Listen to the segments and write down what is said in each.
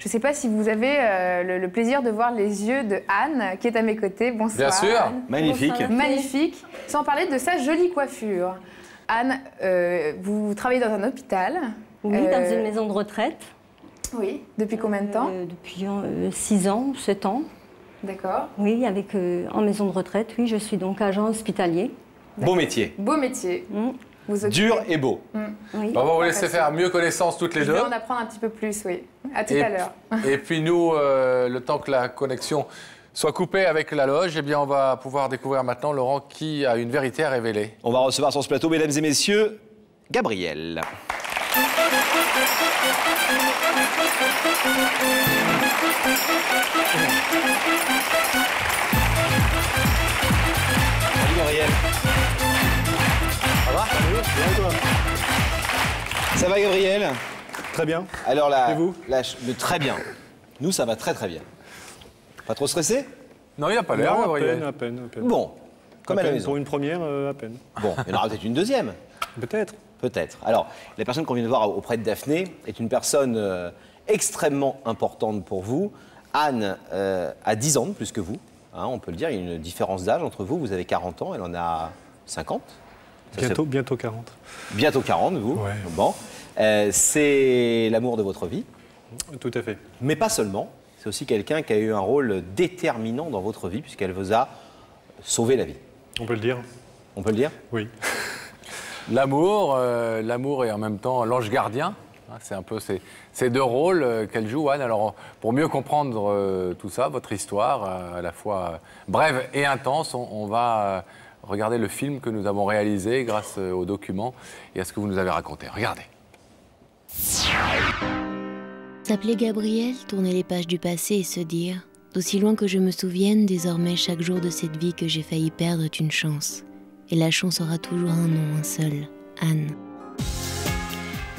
Je ne sais pas si vous avez le plaisir de voir les yeux de Anne, qui est à mes côtés. Bonsoir. Bien sûr. Anne. Magnifique. Bonsoir. Magnifique. Sans parler de sa jolie coiffure. Anne, vous travaillez dans un hôpital. Oui, dans une maison de retraite. Oui. Depuis combien de temps? Depuis 6 ans, 7 ans. D'accord. Oui, en maison de retraite, oui, je suis donc agent hospitalier. Beau métier. Beau métier. Vous occupez... Dur et beau. Oui. On va vous laisser faire mieux connaissance toutes les Je deux. vais en apprendre un petit peu plus, oui. À tout à l'heure. Et puis nous, le temps que la connexion soit coupée avec la loge, eh bien on va pouvoir découvrir maintenant Laurent qui a une vérité à révéler. On va recevoir sur ce plateau, mesdames et messieurs, Gabriel. Salut Gabriel. Ça va? Bien, toi? Ça va Gabriel? Très bien. Alors là, Et vous? très bien. Nous, ça va très très bien. Pas trop stressé? Non, il n'a pas l'air, Non, Gabriel. à peine. Bon, comme à la peine, maison. pour une première, à peine. Bon, il y en aura peut-être une deuxième. Peut-être. Peut-être. Alors, la personne qu'on vient de voir auprès de Daphné est une personne extrêmement importante pour vous. Anne a 10 ans de plus que vous, hein, on peut le dire. Il y a une différence d'âge entre vous. Vous avez 40 ans, elle en a 50. Bientôt 40. Bientôt 40, vous. Ouais. Bon. C'est l'amour de votre vie. Tout à fait. Mais pas seulement. C'est aussi quelqu'un qui a eu un rôle déterminant dans votre vie, puisqu'elle vous a sauvé la vie. On peut le dire? On peut le dire? Oui. L'amour et en même temps l'ange gardien. C'est un peu ces deux rôles qu'elle joue, Anne. Alors, pour mieux comprendre tout ça, votre histoire, à la fois brève et intense, on va regarder le film que nous avons réalisé grâce aux documents et à ce que vous nous avez raconté. Regardez. S'appeler Gabriel, tourner les pages du passé et se dire « D'aussi loin que je me souvienne, désormais chaque jour de cette vie que j'ai failli perdre est une chance. Et la chance aura toujours un nom, un seul, Anne. »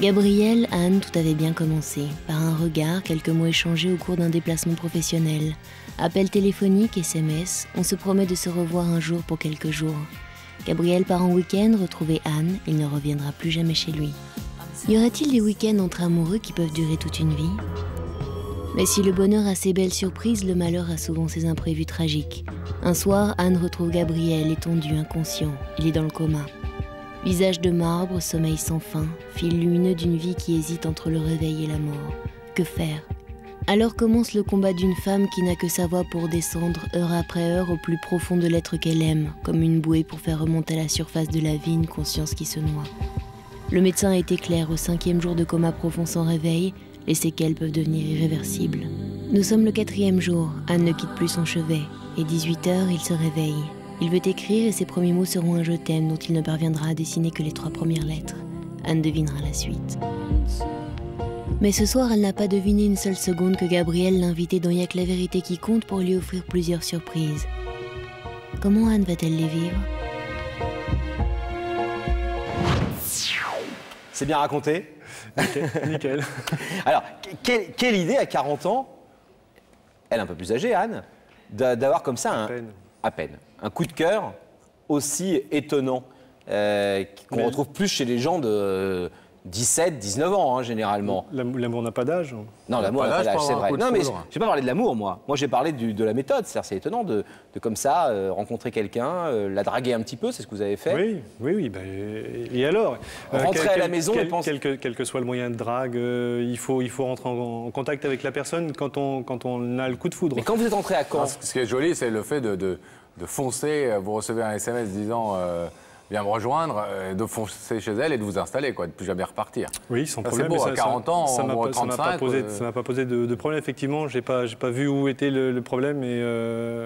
Gabriel, Anne, tout avait bien commencé. Par un regard, quelques mots échangés au cours d'un déplacement professionnel. Appel téléphonique, SMS, on se promet de se revoir un jour pour quelques jours. Gabriel part en week-end, retrouver Anne, il ne reviendra plus jamais chez lui. Y aurait-il des week-ends entre amoureux qui peuvent durer toute une vie? Mais si le bonheur a ses belles surprises, le malheur a souvent ses imprévus tragiques. Un soir, Anne retrouve Gabriel, étendu, inconscient. Il est dans le coma. Visage de marbre, sommeil sans fin, fil lumineux d'une vie qui hésite entre le réveil et la mort. Que faire? Alors commence le combat d'une femme qui n'a que sa voix pour descendre, heure après heure, au plus profond de l'être qu'elle aime, comme une bouée pour faire remonter à la surface de la vie une conscience qui se noie. Le médecin a été clair, au 5e jour de coma profond sans réveil, les séquelles peuvent devenir irréversibles. Nous sommes le 4e jour, Anne ne quitte plus son chevet, et 18h, il se réveille. Il veut écrire et ses premiers mots seront un « je t'aime » dont il ne parviendra à dessiner que les 3 premières lettres. Anne devinera la suite. Mais ce soir, elle n'a pas deviné une seule seconde que Gabriel l'invitait dans Y'a que la vérité qui compte pour lui offrir plusieurs surprises. Comment Anne va-t-elle les vivre? C'est bien raconté? Nickel. Alors, quelle idée à 40 ans, elle est un peu plus âgée, Anne, d'avoir comme ça à peine un coup de cœur aussi étonnant qu'on retrouve plus chez les gens de 17, 19 ans, hein, généralement. L'amour n'a pas d'âge. Non, l'amour n'a pas d'âge, c'est vrai. Non, mais je n'ai pas parlé de l'amour, moi. Moi, j'ai parlé de la méthode. C'est étonnant de comme ça, rencontrer quelqu'un, la draguer un petit peu, c'est ce que vous avez fait. Oui. Et alors? Rentrer à la maison et penser... Quel que soit le moyen de drague, il faut rentrer en contact avec la personne quand on a le coup de foudre. Mais quand vous êtes rentré à Caen... Ce qui est joli, c'est le fait de foncer. Vous recevez un SMS disant... Viens me rejoindre, de foncer chez elle et de vous installer, quoi, de plus jamais repartir. Oui, sans problème. C'est beau, à 40 ans, ça m'a 35... pas posé de problème, effectivement. J'ai pas vu où était le problème, et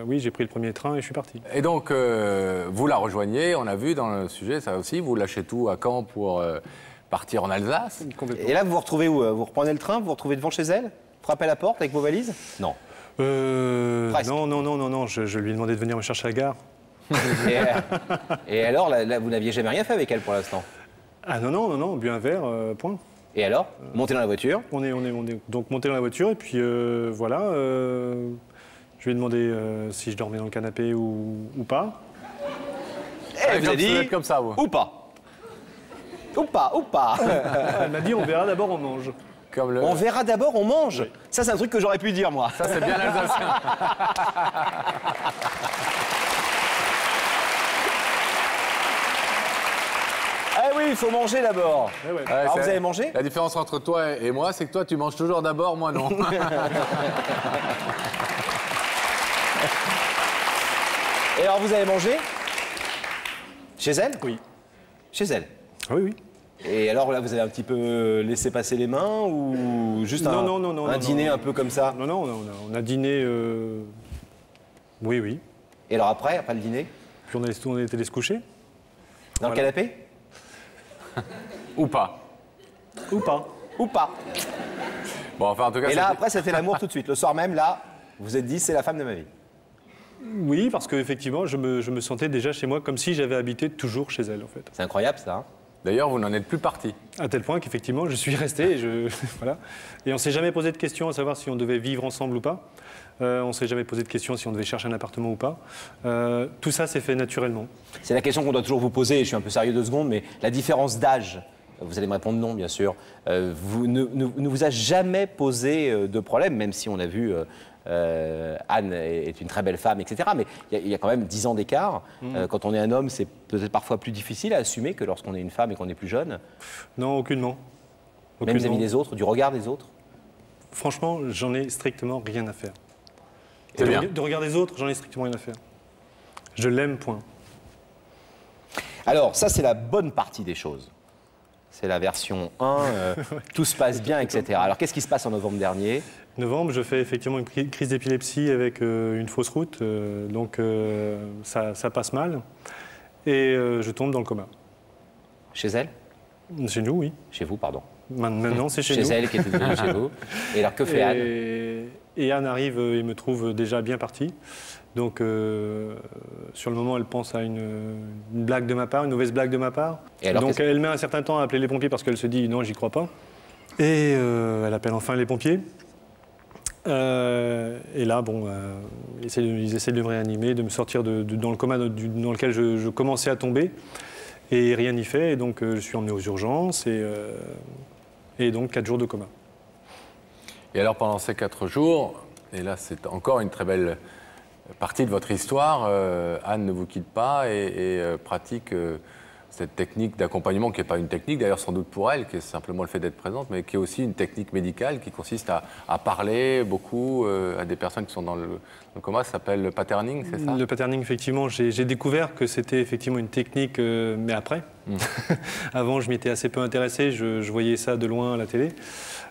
oui, j'ai pris le premier train et je suis parti. Et donc, vous la rejoignez, on a vu dans le sujet, ça aussi, vous lâchez tout à Caen pour partir en Alsace. Et là, vous vous retrouvez où? Vous reprenez le train, vous vous retrouvez devant chez elle? Frappez à la porte avec vos valises? Non. Non, je lui ai demandé de venir me chercher à la gare. Et alors, là, vous n'aviez jamais rien fait avec elle pour l'instant? Ah non, bu un verre, point. Et alors? Montez dans la voiture? On est donc monté dans la voiture et puis voilà. Je lui ai demandé si je dormais dans le canapé ou pas. Elle vous a dit comme ça, vous. Ou pas. Ou pas. Elle m'a dit on verra, d'abord on mange. Comme le... On verra d'abord, on mange. Oui. Ça, c'est un truc que j'aurais pu dire, moi. Ça, c'est bien l'Alsacien. Eh oui, il faut manger d'abord. Ouais, ouais. Ouais, Alors, c'est- vous avez mangé? La différence entre toi et moi, c'est que toi, tu manges toujours d'abord, moi non. Et alors, vous avez mangé? Chez elle? Oui. Chez elle. Ah oui, oui. Et alors, là, vous avez un petit peu laissé passer les mains ou juste un dîner un peu comme ça? Non, non, on a dîné. Oui, oui. Et alors après le dîner? Puis on est allé se coucher. Dans le Voilà. canapé? Ou pas. Ou pas. Ou pas? Bon, enfin, en tout cas, Et là, c'était- après, ça fait l'amour tout de suite. Le soir même, là, vous vous êtes dit, c'est la femme de ma vie. Oui, parce qu'effectivement, je me sentais déjà chez moi comme si j'avais habité toujours chez elle, en fait. C'est incroyable, ça. Hein? D'ailleurs, vous n'en êtes plus parti. À tel point qu'effectivement, je suis resté et voilà. Et on ne s'est jamais posé de questions à savoir si on devait vivre ensemble ou pas. On ne s'est jamais posé de questions si on devait chercher un appartement ou pas. Tout ça s'est fait naturellement. C'est la question qu'on doit toujours vous poser. Je suis un peu sérieux 2 secondes, mais la différence d'âge, vous allez me répondre non, bien sûr, ne vous a jamais posé de problème, même si on a vu Anne est une très belle femme, etc. Mais il y a quand même 10 ans d'écart. Quand on est un homme, c'est peut-être parfois plus difficile à assumer que lorsqu'on est une femme et qu'on est plus jeune. Non, aucunement. Même vis-à-vis des autres, du regard des autres. Franchement, j'en ai strictement rien à faire. C'est bien. De regard des autres, j'en ai strictement rien à faire. Je l'aime, point. Alors, ça, c'est la bonne partie des choses. C'est la version 1, tout se passe bien, etc. Alors, qu'est-ce qui se passe en novembre dernier? Novembre, je fais effectivement une crise d'épilepsie avec une fausse route, donc ça passe mal. Et je tombe dans le coma. Chez elle? Chez nous, oui. Chez vous, pardon. Maintenant, c'est chez nous. elle qui était devenue chez vous. Et alors, que fait Anne? Et Anne arrive et me trouve déjà bien parti. Donc, sur le moment, elle pense à une blague de ma part, une mauvaise blague de ma part. Et alors, donc, elle met un certain temps à appeler les pompiers parce qu'elle se dit non, j'y crois pas. Et elle appelle enfin les pompiers. Et là, bon, ils essaient de me réanimer, de me sortir dans le coma dans lequel je commençais à tomber. Et rien n'y fait. Et donc, je suis emmené aux urgences. Et donc, 4 jours de coma. Et alors, pendant ces 4 jours, et là, c'est encore une très belle partie de votre histoire, Anne ne vous quitte pas et pratique cette technique d'accompagnement qui n'est pas une technique, d'ailleurs sans doute pour elle, qui est simplement le fait d'être présente, mais qui est aussi une technique médicale qui consiste à parler beaucoup à des personnes qui sont dans le coma. Ça s'appelle le patterning, c'est ça? Le patterning, effectivement, j'ai découvert que c'était effectivement une technique, mais après. Avant, je m'y étais assez peu intéressé, je voyais ça de loin à la télé.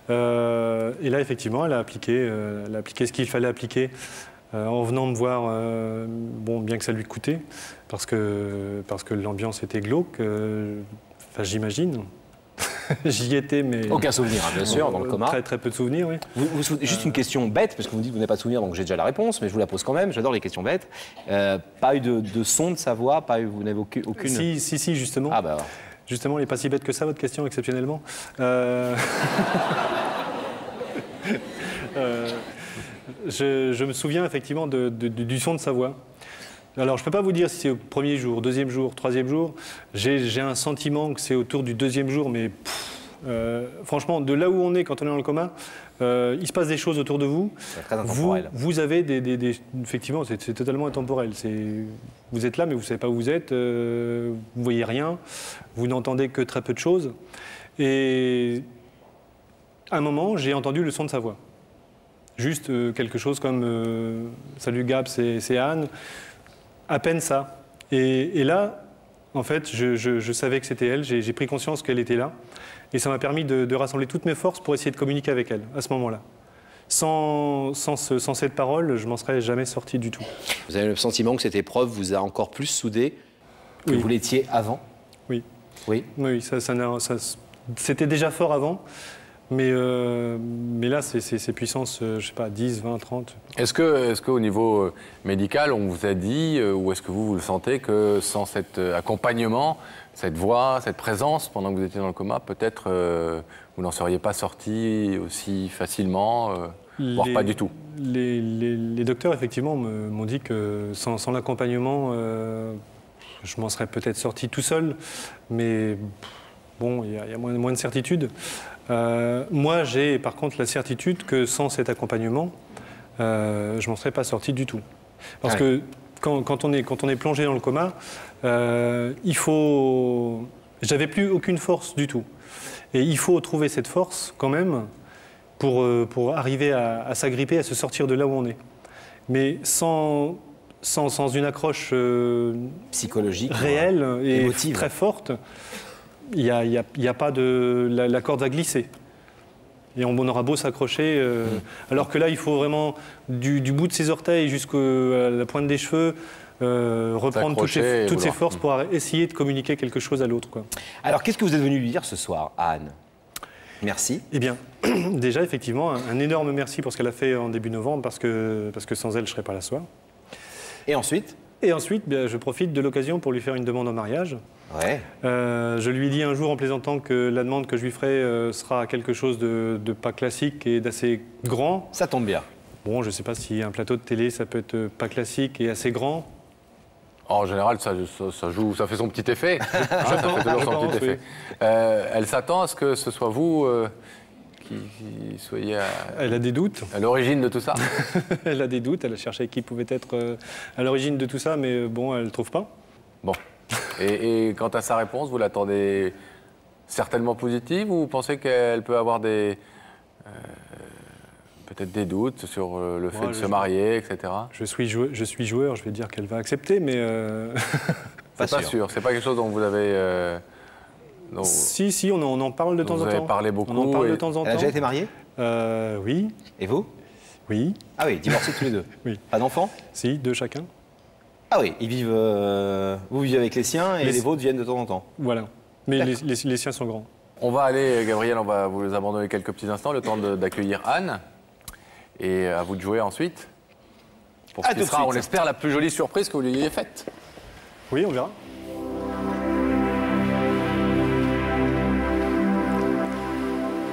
Et là, effectivement, elle a appliqué ce qu'il fallait appliquer. En venant me voir, bon, bien que ça lui coûtait, parce que l'ambiance était glauque, enfin, j'imagine. J'y étais, mais... Aucun souvenir, hein, bien sûr, dans le coma. Très, très peu de souvenirs, oui. Juste une question bête, parce que vous me dites que vous n'avez pas de souvenir, donc j'ai déjà la réponse, mais je vous la pose quand même, j'adore les questions bêtes. Pas eu de son de sa voix, vous n'avez aucune... Si, justement. Ah bah alors. Justement, elle n'est pas si bête que ça, votre question, exceptionnellement. Je me souviens effectivement du son de sa voix. Alors, je ne peux pas vous dire si c'est au premier jour, deuxième jour, troisième jour. J'ai un sentiment que c'est autour du deuxième jour, mais franchement, de là où on est quand on est dans le coma, il se passe des choses autour de vous. C'est très intemporel. Vous avez effectivement, c'est totalement intemporel. Vous êtes là, mais vous ne savez pas où vous êtes, vous ne voyez rien, vous n'entendez que très peu de choses. Et à un moment, j'ai entendu le son de sa voix. Juste quelque chose comme Salut Gab, c'est Anne. À peine ça. Et là, en fait, je savais que c'était elle. J'ai pris conscience qu'elle était là. Et ça m'a permis de rassembler toutes mes forces pour essayer de communiquer avec elle à ce moment-là. Sans cette parole, je m'en serais jamais sorti du tout. Vous avez le sentiment que cette épreuve vous a encore plus soudé que Oui. vous l'étiez avant? Oui. Oui. Oui, c'était déjà fort avant. Mais là, c'est puissance, je sais pas, 10, 20, 30. Est-ce qu'au niveau médical, on vous a dit, ou est-ce que vous le sentez, que sans cet accompagnement, cette voix, cette présence pendant que vous étiez dans le coma, peut-être vous n'en seriez pas sorti aussi facilement, voire pas du tout? Les docteurs, effectivement, m'ont dit que sans l'accompagnement, je m'en serais peut-être sorti tout seul, mais bon, il y a moins de certitude. Moi, j'ai par contre la certitude que sans cet accompagnement, je m'en serais pas sorti du tout. Parce que quand on est plongé dans le coma, j'avais plus aucune force du tout. Et il faut trouver cette force quand même pour arriver à s'agripper, à se sortir de là où on est. Mais sans une accroche psychologique, réelle et émotive, très forte, il n'y a pas de... La corde va glisser. Et on aura beau s'accrocher. Alors que là, il faut vraiment, du bout de ses orteils jusqu'à la pointe des cheveux, reprendre toutes ses forces pour essayer de communiquer quelque chose à l'autre. Alors, qu'est-ce que vous êtes venu lui dire ce soir à Anne? Merci. Eh bien, déjà, effectivement, un énorme merci pour ce qu'elle a fait en début novembre, parce que sans elle, je ne serais pas là ce soir. Et ensuite? Et ensuite, je profite de l'occasion pour lui faire une demande en mariage. Ouais. Je lui ai dit un jour en plaisantant que la demande que je lui ferai sera quelque chose de pas classique et d'assez grand. Ça tombe bien. Bon, je ne sais pas si un plateau de télé, ça peut être pas classique et assez grand. En général, ça joue, ça fait son petit effet. Ça fait toujours son petit effet. Elle s'attend à ce que ce soit vous qui soyez Elle a des doutes. À l'origine de tout ça. Elle a des doutes. Elle a cherché qui pouvait être à l'origine de tout ça, mais bon, elle ne trouve pas. Bon. Et quant à sa réponse, vous l'attendez certainement positive ou vous pensez qu'elle peut avoir peut-être des doutes sur le fait de se marier, etc. Je suis joueur, je vais dire qu'elle va accepter, mais... C'est pas sûr. C'est pas quelque chose dont vous avez... Si, on en parle de temps en temps. Vous avez parlé beaucoup. On en parle de temps en temps. Elle a déjà été mariée? Oui. Et vous? Oui. Ah oui, divorcés tous les deux? Oui. Pas d'enfants? Si, 2 chacun. Ah oui, ils vivent... vous vivez avec les siens et les vôtres viennent de temps en temps? Voilà. Mais les siens sont grands. On va aller, Gabriel, on va vous abandonner quelques petits instants, le temps d'accueillir Anne. Et à vous de jouer ensuite. Pour ce qui sera, on l'espère, la plus jolie surprise que vous lui ayez faite. Oui, on verra.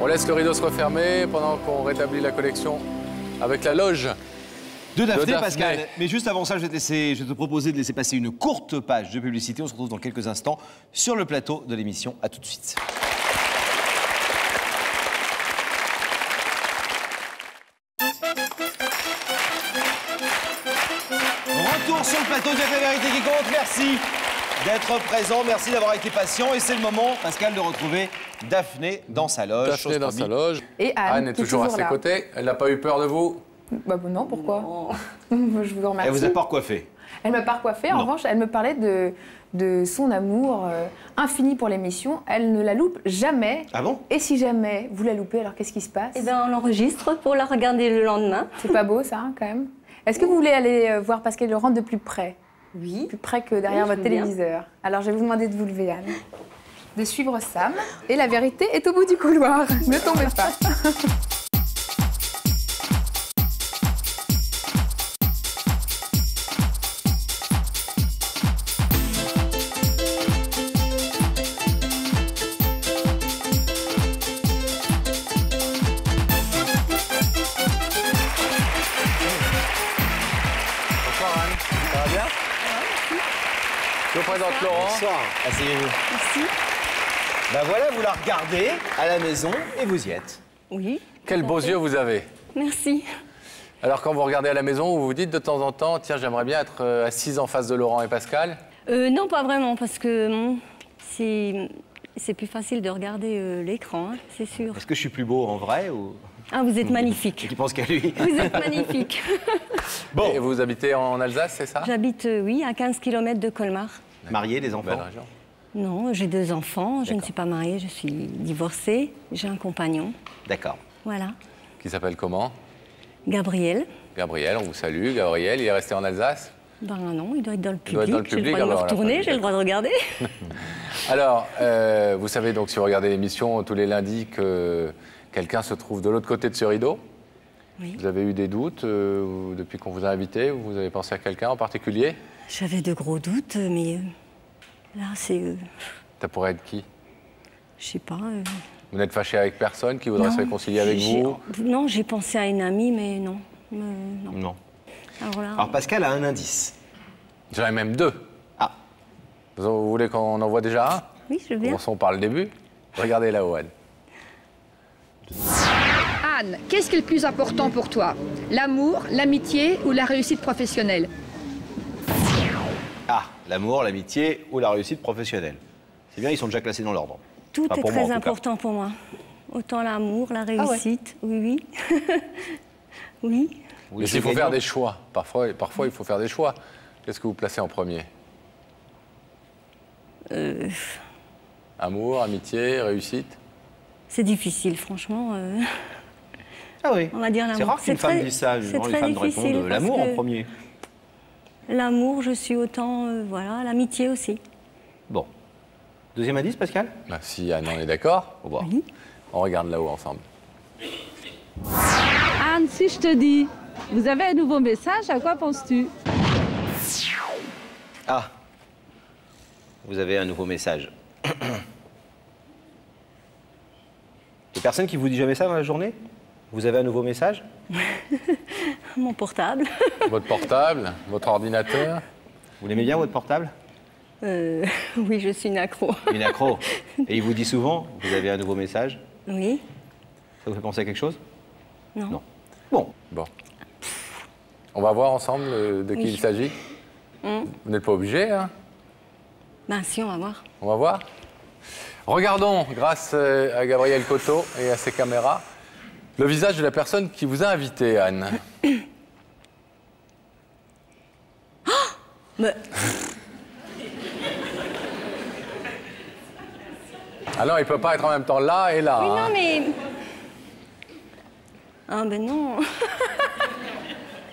On laisse le rideau se refermer pendant qu'on rétablit la connexion avec la loge de Daphné, Pascal. Mais juste avant ça, je vais te proposer de laisser passer une courte page de publicité. On se retrouve dans quelques instants sur le plateau de l'émission. À tout de suite. Retour sur le plateau de La Vérité qui compte. Merci d'être présent, merci d'avoir été patient. Et c'est le moment, Pascal, de retrouver Daphné dans sa loge. Daphné dans sa loge. Et Anne est toujours à ses côtés. Elle n'a pas eu peur de vous? Bah non, pourquoi? Je vous en remercie. Elle vous a pas recoiffé? Elle m'a pas recoiffée. En revanche, elle me parlait de son amour infini pour l'émission. Elle ne la loupe jamais. Ah bon? Et si jamais vous la loupez, alors qu'est-ce qui se passe? Eh bien, on l'enregistre pour la regarder le lendemain. C'est pas beau, ça, hein, quand même. Est-ce que vous voulez aller voir Pascal Laurent de plus près? Oui. Plus près que derrière votre téléviseur. Alors, je vais vous demander de vous lever, Anne. De suivre Sam. Et la vérité est au bout du couloir. Ne tombez pas. Je vous présente Laurent. Bonsoir. Asseyez-vous. Merci. Ben voilà, vous la regardez à la maison et vous y êtes. Oui. Quels beaux yeux vous avez. Merci. Alors quand vous regardez à la maison, vous vous dites de temps en temps, tiens, j'aimerais bien être assise en face de Laurent et Pascal? Non, pas vraiment, parce que c'est plus facile de regarder l'écran, hein, c'est sûr. Est-ce que je suis plus beau en vrai ou... Ah, vous êtes magnifique. Tu penses qu'à lui? Vous êtes magnifique. Bon. Et vous habitez en Alsace, c'est ça? J'habite, oui, à 15 km de Colmar. Marié, des enfants? Belle région. Non, j'ai 2 enfants, je ne suis pas mariée, je suis divorcée, j'ai un compagnon. D'accord. Voilà. Qui s'appelle comment? Gabriel. Gabriel, on vous salue. Gabriel, il est resté en Alsace? Ben non, il doit être dans le Il doit être public. dans le public, J'ai le droit de me alors, retourner, j'ai le droit de regarder. Alors, vous savez donc, si vous regardez l'émission tous les lundis, que quelqu'un se trouve de l'autre côté de ce rideau. Oui. Vous avez eu des doutes depuis qu'on vous a invité? Vous avez pensé à quelqu'un en particulier? J'avais de gros doutes, mais là, c'est... Ça pourrait être qui? je sais pas... Vous n'êtes fâché avec personne qui voudrait non, se réconcilier avec vous? Non, j'ai pensé à une amie, mais non. Non. Non. Alors là... Alors Pascal a un indice. J'en ai même 2. Ah. Vous voulez qu'on en voit déjà un? Oui, je veux bien. Commençons par le début. Regardez là-haut, Anne. Anne, qu'est-ce qui est le plus important pour toi? L'amour, l'amitié ou la réussite professionnelle? Ah, l'amour, l'amitié ou la réussite professionnelle. C'est bien, ils sont déjà classés dans l'ordre. Tout Enfin, est pour moi, en très tout cas. important pour moi. Autant l'amour, la réussite, oui, oui. Oui. Oui, Mais c'est il faut gagnant. faire des choix. Parfois, il faut faire des choix. Qu'est-ce que vous placez en premier? Amour, amitié, réussite? C'est difficile, franchement. Ah oui. On va dire l'amour. C'est rare qu'une C'est femme très- dise ça. c'est Généralement, les très femmes difficile répondent parce l'amour en que- premier. L'amour, je suis autant, voilà, l'amitié aussi. Bon. Deuxième indice, Pascal? Bah, si Anne en est d'accord, Au revoir. on regarde là-haut ensemble. Anne, si je te dis, vous avez un nouveau message, à quoi penses-tu? Ah. Vous avez un nouveau message. Il y a personne qui vous dit jamais ça dans la journée? Vous avez un nouveau message? Mon portable. Votre portable, votre ordinateur? Vous l'aimez bien, votre portable? Oui, je suis une accro. Une accro. Et il vous dit souvent, vous avez un nouveau message? Oui. Ça vous fait penser à quelque chose? Non. Non. Bon. Bon. On va voir ensemble de qui Oui. il s'agit. Vous n'êtes pas obligé, hein? Ben si, on va voir. On va voir. Regardons, grâce à Gabriel Coteau et à ses caméras, le visage de la personne qui vous a invité, Anne. Mais Alors, il ne peut pas être en même temps là et là. oui, hein. non, mais... Ah ben non.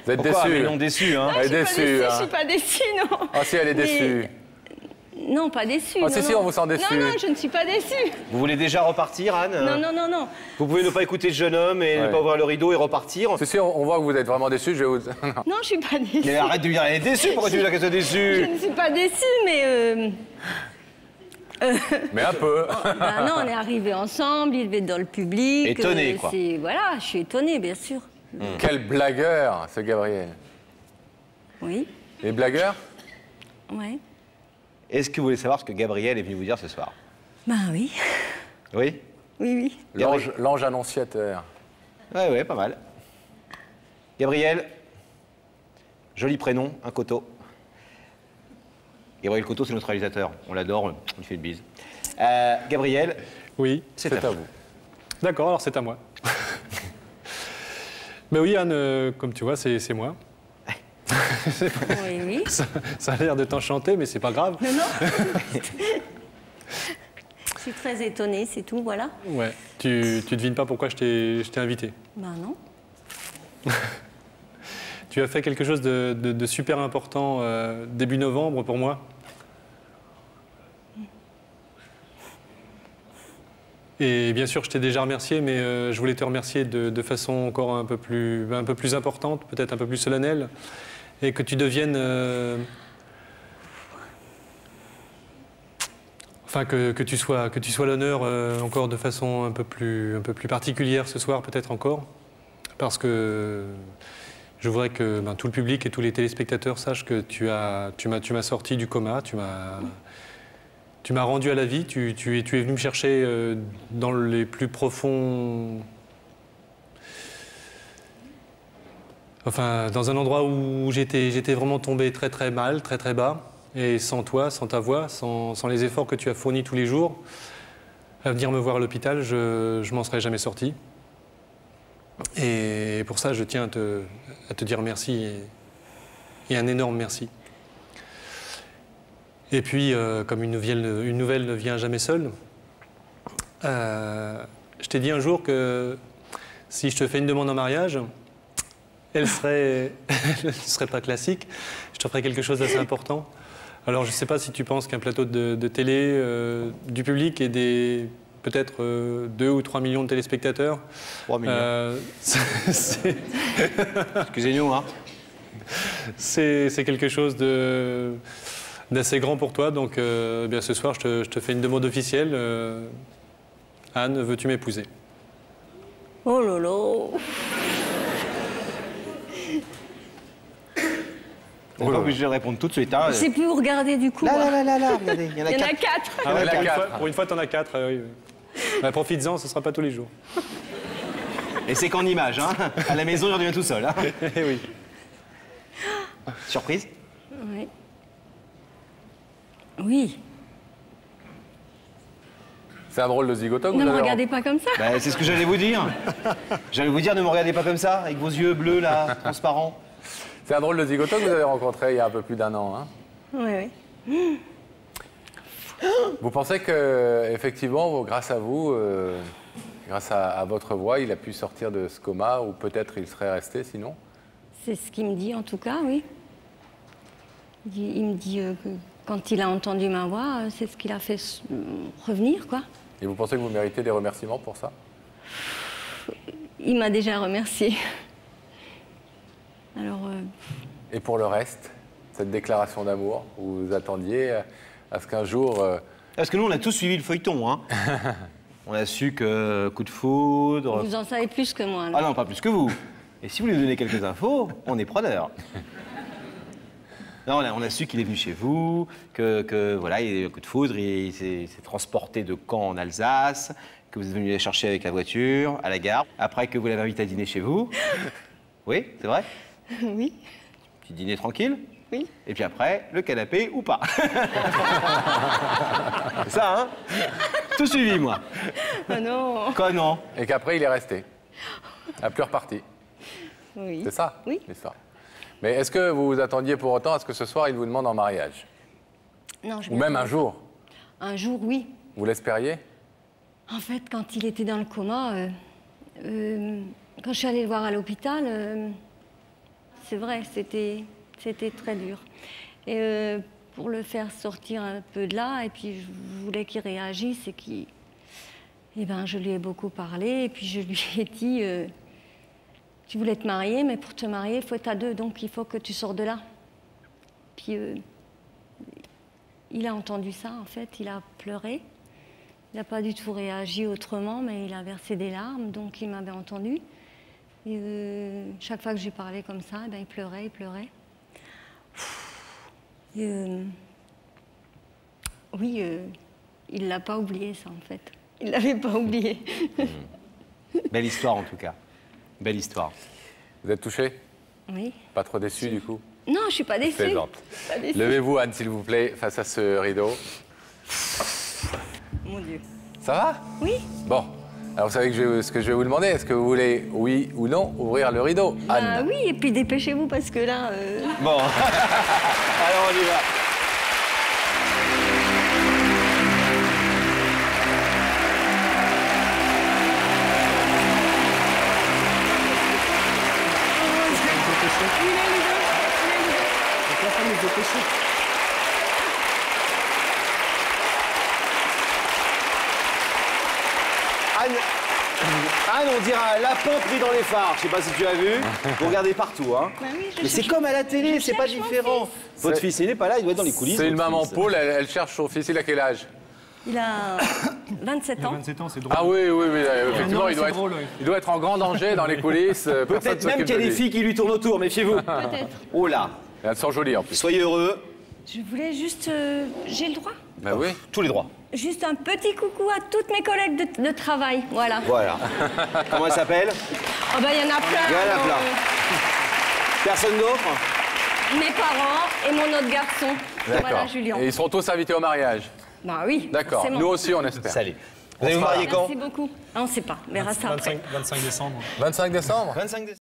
Vous êtes Pourquoi? déçu. Mais non, déçu, hein. Elle est déçue. Je hein. suis pas déçue, non. Ah si, elle est Mais- déçue. Non, pas déçue. Ah, non, si, si, non. on vous sent déçue. Non, non, je ne suis pas déçue. Vous voulez déjà repartir, Anne? Non, non, non, non. Vous pouvez ne pas écouter le jeune homme et ne Ouais. pas ouvrir le rideau et repartir. C'est sûr, on voit que vous êtes vraiment déçu. Je vais vous... Non, je suis pas déçue. Mais arrête de lui dire elle est déçue, pourquoi tu veux dire qu'elle soit Je déçue? ne suis pas déçue, mais... Mais un peu. Ben non, on est arrivés ensemble, il est dans le public. Étonné, quoi. Voilà, je suis étonnée, bien sûr. Quel blagueur, ce Gabriel. Oui, Les blagueurs? ouais. Est-ce que vous voulez savoir ce que Gabriel est venu vous dire ce soir? Ben oui, Oui? oui, oui. L'ange annonciateur. Ouais, ouais, pas mal. Gabriel, joli prénom, un Coteau. Gabriel Coteau, c'est notre réalisateur. On l'adore, on lui fait une bise. Gabriel, Oui. c'est à vous. D'accord, alors c'est à moi. Mais oui, Anne, comme tu vois, c'est moi. Oui, oui. Ça a l'air de t'enchanter, mais c'est pas grave. Non, non. Je suis très étonnée, c'est tout, voilà. Ouais. Tu devines pas pourquoi je t'ai invité. Ben non. Tu as fait quelque chose de super important début novembre pour moi. Et bien sûr, je t'ai déjà remercié, mais je voulais te remercier de façon encore un peu plus importante, peut-être un peu plus solennelle, et que tu deviennes... Enfin, que tu sois l'honneur encore de façon un peu plus particulière ce soir, peut-être encore, parce que je voudrais que tout le public et tous les téléspectateurs sachent que tu m'as sorti du coma, tu m'as rendu à la vie, tu es venu me chercher dans les plus profonds... Enfin, dans un endroit où j'étais vraiment tombé très très mal, très très bas. Et sans toi, sans ta voix, sans les efforts que tu as fournis tous les jours, à venir me voir à l'hôpital, je m'en serais jamais sorti. Et pour ça, je tiens à te dire merci et un énorme merci. Et puis, comme une nouvelle ne vient jamais seule, je t'ai dit un jour que si je te fais une demande en mariage, elle serait pas classique, je te ferais quelque chose d'assez important. Alors, je ne sais pas si tu penses qu'un plateau de télé, du public et peut-être 2 ou 3 millions de téléspectateurs... 3 millions. Excusez-nous, hein. C'est quelque chose d'assez grand pour toi. Donc, bien, ce soir, je te fais une demande officielle. Anne, veux-tu m'épouser? Oh lolo. On n'est pas obligé de répondre tout de suite. Hein. Je sais plus où regarder du coup. moi. Là, regardez, il y en a Il y en a 4. 4. Ah ouais, Elle a quatre. pour une fois, tu en as 4. Oui. Bah, profites-en, ce ne sera pas tous les jours. Et c'est qu'en image, hein. À la maison, il revient tout seul. Hein. Eh oui. Surprise? Oui. Oui. C'est un drôle de zigoto que Ne vous me avez regardez pas comme ça. Bah, c'est ce que j'allais vous dire. J'allais vous dire, ne me regardez pas comme ça, avec vos yeux bleus, là, transparents. C'est un drôle de zigoto que vous avez rencontré il y a un peu plus d'1 an. Hein. Oui, oui. Vous pensez que, effectivement, grâce à vous, grâce à votre voix, il a pu sortir de ce coma, ou peut-être il serait resté sinon? C'est ce qu'il me dit en tout cas, oui. Il me dit que quand il a entendu ma voix, c'est ce qui l'a fait revenir, quoi. Et vous pensez que vous méritez des remerciements pour ça? Il m'a déjà remercié. Alors... Et pour le reste, cette déclaration d'amour, vous vous attendiez à ce qu'un jour... Parce que nous, on a tous suivi le feuilleton, hein. On a su que coup de foudre... Vous en savez plus que moi, là. Ah non, pas plus que vous. Et si vous lui donnez quelques infos, on est preneur. Non, on a su qu'il est venu chez vous, que voilà, il y a eu un coup de foudre, il s'est transporté de Caen en Alsace, que vous êtes venu les chercher avec la voiture à la gare, après que vous l'avez invité à dîner chez vous. Oui, c'est vrai? Oui. Petit dîner tranquille? Oui. Et puis après, le canapé ou pas. C'est ça, hein? Tout suivi, moi. Ah non. Quoi, non? Et qu'après, il est resté. Il n'a plus reparti. Oui. C'est ça, oui, l'histoire. Mais est-ce que vous vous attendiez pour autant à ce que ce soir, il vous demande en mariage? Non, je Ou même un jour? Un jour, oui. Vous l'espériez? En fait, quand il était dans le coma, quand je suis allée le voir à l'hôpital, c'est vrai, c'était très dur. Et pour le faire sortir un peu de là, et puis je voulais qu'il réagisse et qu'il... Eh ben, je lui ai beaucoup parlé, et puis je lui ai dit... Tu voulais te marier, mais pour te marier, il faut être à 2, donc il faut que tu sors de là. Puis il a entendu ça, en fait, il a pleuré. Il n'a pas du tout réagi autrement, mais il a versé des larmes, donc il m'avait entendu. Et chaque fois que j'ai parlé comme ça, eh ben, il pleurait, il pleurait. Et, oui, il ne l'a pas oublié, ça, en fait. Il ne l'avait pas oublié. Belle histoire, en tout cas. Belle histoire. Vous êtes touché? Oui. Pas trop déçu, du coup? Non, je ne suis pas déçue. Plaisante. Levez-vous, Anne, s'il vous plaît, face à ce rideau. Mon Dieu. Ça va? Oui. Bon. Alors, vous savez ce que je vais vous demander. Est-ce que vous voulez, oui ou non, ouvrir le rideau, Anne? Oui, et puis dépêchez-vous, parce que là... Bon. Alors, on y va. Anne, on dirait un lapin pris dans les phares. Je sais pas si tu as vu. Vous regardez partout, hein. Bah oui, mais c'est comme à la télé, c'est pas différent. Votre fils, il n'est pas là, il doit être dans les coulisses. C'est une votre maman fils. pôle, elle cherche son fils. Il a quel âge? Il a 27 ans. 27 ans, c'est drôle. Ah oui, effectivement, Non, il doit, c'est être, drôle, oui. il doit être en grand danger dans les coulisses. Peut-être même qu'il y a des filles qui lui tournent autour, méfiez-vous. Peut-être. Oh là. Elles sont jolies en plus. Soyez heureux. Je voulais juste... j'ai le droit? Ben oui. Tous les droits. Juste un petit coucou à toutes mes collègues de travail, voilà. Voilà. Comment elle s'appelle? Oh ben, il y en a plein. Il y en a plein. Personne d'autre? Mes parents et mon autre garçon. Voilà, Julien. Et ils seront tous invités au mariage? Bah oui. D'accord. forcément. Nous aussi, on espère. Salut. Vous allez vous marier quand? Merci beaucoup. Ah, on ne sait pas, on verra ça après. 25 décembre. 25 décembre? 25 décembre.